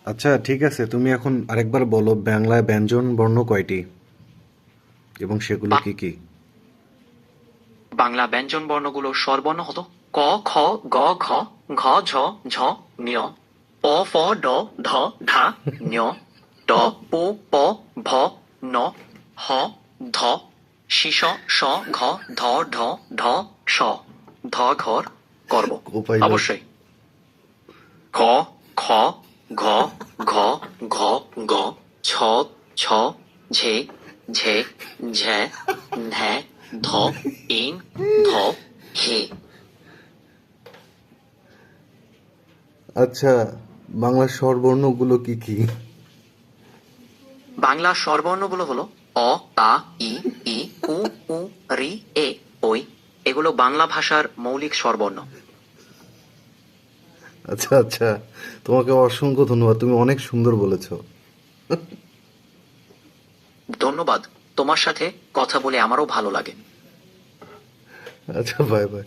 আচ্ছা ঠিক আছে, তুমি এখন আরেকবার বলো বাংলায় ব্যঞ্জন বর্ণ কয়টি এবং সেগুলো বা- কি কি? বাংলা ব্যঞ্জন বর্ণগুলো স্বরবর্ণ হলো ক, খ, গ, ঘ, ঘ, ঝ, ঝ, ঞ, প, ফ, ড, ধ, ঢা, ঞ, ট, প, প, ভ, ন, হ, ধ, শিস, স, ঘ, ধ, ঢ, ঢ, স, ধ, ঘর, করব। কোপাইলট। অবশ্যই ক, খ, গ, ঘ, ঘ, গ, ছ, ছ, ঝে, ঝে, ঝ্যা, ঢ্যা, ধ, ইং, ধ, হে। আচ্ছা, বাংলার স্বরবর্ণগুলো কি কি? বাংলা স্বরবর্ণগুলো হলো অ, আ, ই, ই, উ, উ, রি, এ, ওই। এগুলো বাংলা ভাষার মৌলিক স্বরবর্ণ। আচ্ছা আচ্ছা, তোমাকে অসংখ্য ধন্যবাদ, তুমি অনেক সুন্দর বলেছো। ধন্যবাদ। তোমার সাথে কথা বলে আমারও ভালো লাগে। আচ্ছা, বাই বাই।